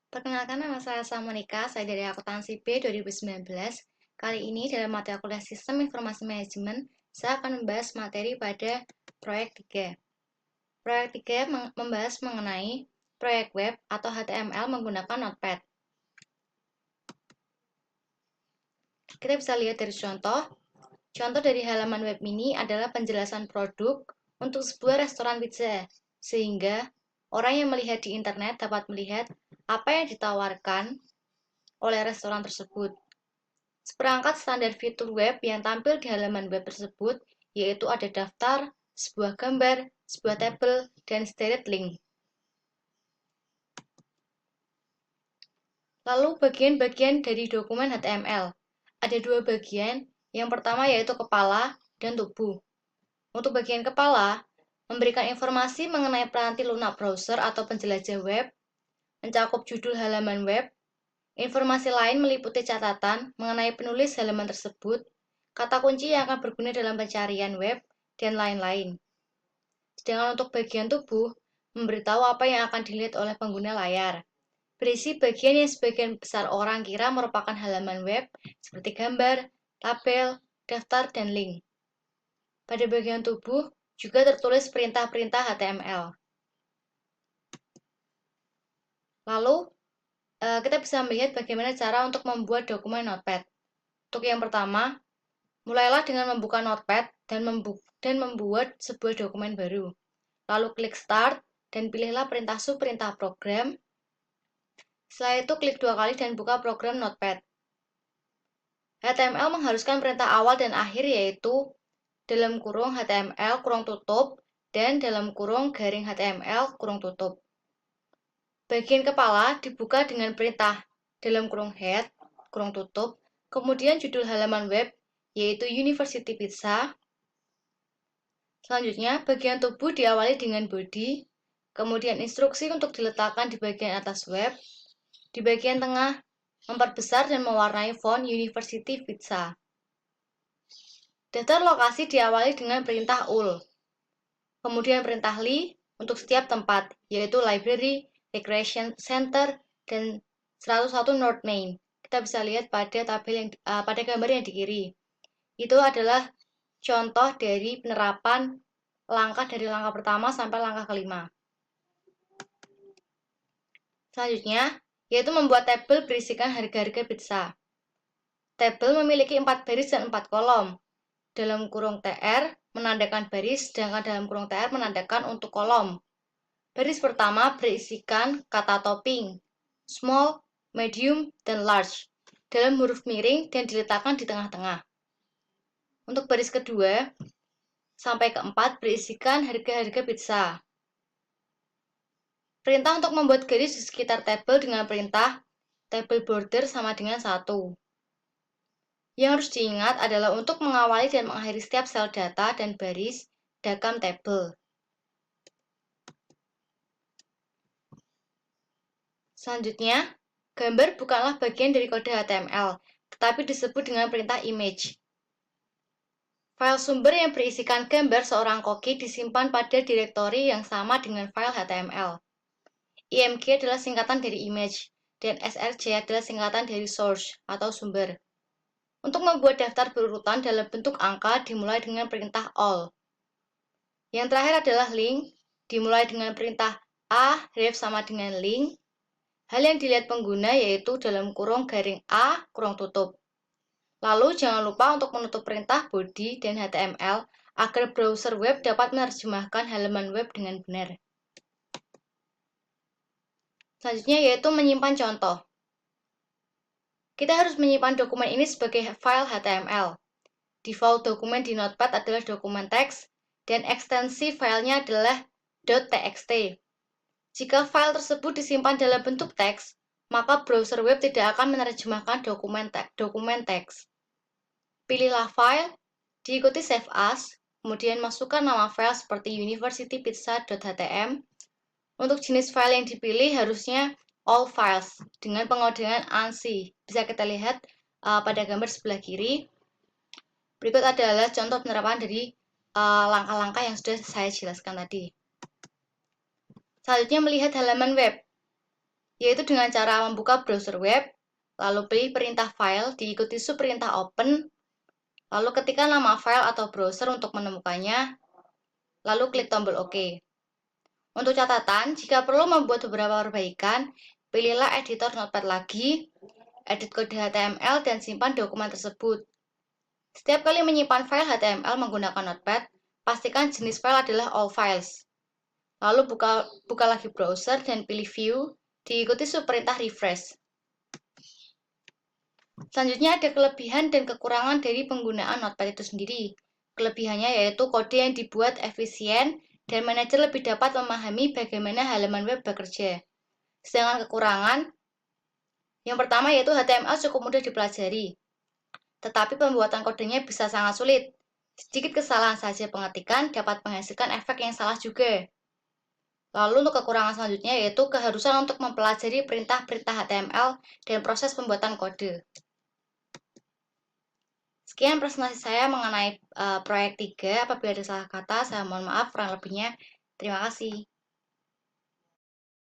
Perkenalkan, nama saya Monika, saya dari Akuntansi B 2019. Kali ini dalam mata kuliah Sistem Informasi Manajemen, saya akan membahas materi pada proyek 3. Proyek 3 membahas mengenai proyek web atau HTML menggunakan Notepad. Kita bisa lihat dari contoh. Contoh dari halaman web ini adalah penjelasan produk untuk sebuah restoran pizza, sehingga orang yang melihat di internet dapat melihat apa yang ditawarkan oleh restoran tersebut. Seperangkat standar fitur web yang tampil di halaman web tersebut yaitu ada daftar, sebuah gambar, sebuah tabel, dan sederet link. Lalu bagian-bagian dari dokumen HTML. Ada dua bagian, yang pertama yaitu kepala dan tubuh. Untuk bagian kepala, memberikan informasi mengenai peranti lunak browser atau penjelajah web, mencakup judul halaman web. Informasi lain meliputi catatan mengenai penulis halaman tersebut, kata kunci yang akan berguna dalam pencarian web, dan lain-lain. Sedangkan untuk bagian tubuh, memberitahu apa yang akan dilihat oleh pengguna layar. Berisi bagian yang sebagian besar orang kira merupakan halaman web, seperti gambar, tabel, daftar, dan link. Pada bagian tubuh, juga tertulis perintah-perintah HTML. Lalu, kita bisa melihat bagaimana cara untuk membuat dokumen Notepad. Untuk yang pertama, mulailah dengan membuka Notepad dan membuat sebuah dokumen baru. Lalu klik Start dan pilihlah perintah subperintah program. Setelah itu klik 2 kali dan buka program Notepad. HTML mengharuskan perintah awal dan akhir yaitu dalam kurung HTML kurung tutup dan dalam kurung garing HTML kurung tutup. Bagian kepala dibuka dengan perintah dalam kurung head kurung tutup, kemudian judul halaman web yaitu University Pizza. Selanjutnya, bagian tubuh diawali dengan body, kemudian instruksi untuk diletakkan di bagian atas web, di bagian tengah, memperbesar dan mewarnai font University Pizza. Daftar lokasi diawali dengan perintah ul, kemudian perintah li untuk setiap tempat, yaitu Library, Recreation Center, dan 101 North Main. Kita bisa lihat pada gambar yang di kiri. Itu adalah contoh dari penerapan langkah dari langkah pertama sampai langkah kelima. Selanjutnya, yaitu membuat tabel berisikan harga-harga pizza. Tabel memiliki 4 baris dan 4 kolom. Dalam kurung TR menandakan baris, sedangkan dalam kurung TR menandakan untuk kolom. Baris pertama berisikan kata topping, small, medium, dan large, dalam huruf miring dan diletakkan di tengah-tengah. Untuk baris kedua sampai keempat berisikan harga-harga pizza. Perintah untuk membuat garis di sekitar tabel dengan perintah tabel border sama dengan 1. Yang harus diingat adalah untuk mengawali dan mengakhiri setiap sel data dan baris dalam tabel. Selanjutnya, gambar bukanlah bagian dari kode HTML, tetapi disebut dengan perintah image. File sumber yang berisikan gambar seorang koki disimpan pada direktori yang sama dengan file HTML. IMG adalah singkatan dari image, dan SRC adalah singkatan dari source atau sumber. Untuk membuat daftar berurutan dalam bentuk angka dimulai dengan perintah all. Yang terakhir adalah link, dimulai dengan perintah a ref sama dengan link. Hal yang dilihat pengguna yaitu dalam kurung garing a kurung tutup. Lalu jangan lupa untuk menutup perintah body dan HTML agar browser web dapat menerjemahkan halaman web dengan benar. Selanjutnya yaitu menyimpan contoh. Kita harus menyimpan dokumen ini sebagai file HTML. Default dokumen di Notepad adalah dokumen teks, dan ekstensi filenya adalah .txt. Jika file tersebut disimpan dalam bentuk teks, maka browser web tidak akan menerjemahkan dokumen teks. Pilihlah file, diikuti save as, kemudian masukkan nama file seperti universitypizza.htm. Untuk jenis file yang dipilih harusnya all files dengan pengodean ANSI. Bisa kita lihat pada gambar sebelah kiri. Berikut adalah contoh penerapan dari langkah-langkah yang sudah saya jelaskan tadi. Selanjutnya melihat halaman web. yaitu dengan cara membuka browser web, lalu pilih perintah file, diikuti subperintah open, lalu ketikkan nama file atau browser untuk menemukannya, lalu klik tombol OK. Untuk catatan, jika perlu membuat beberapa perbaikan, pilihlah editor Notepad lagi, edit kode HTML, dan simpan dokumen tersebut. Setiap kali menyimpan file HTML menggunakan Notepad, pastikan jenis file adalah all files. Lalu buka lagi browser dan pilih view, diikuti subperintah refresh. Selanjutnya ada kelebihan dan kekurangan dari penggunaan Notepad itu sendiri. Kelebihannya yaitu kode yang dibuat efisien dan manajer lebih dapat memahami bagaimana halaman web bekerja. Sedangkan kekurangan, yang pertama yaitu HTML cukup mudah dipelajari, tetapi pembuatan kodenya bisa sangat sulit. Sedikit kesalahan saja pengetikan dapat menghasilkan efek yang salah juga. Lalu untuk kekurangan selanjutnya yaitu keharusan untuk mempelajari perintah-perintah HTML dan proses pembuatan kode. Sekian presentasi saya mengenai proyek 3. Apabila ada salah kata, saya mohon maaf kurang lebihnya. Terima kasih.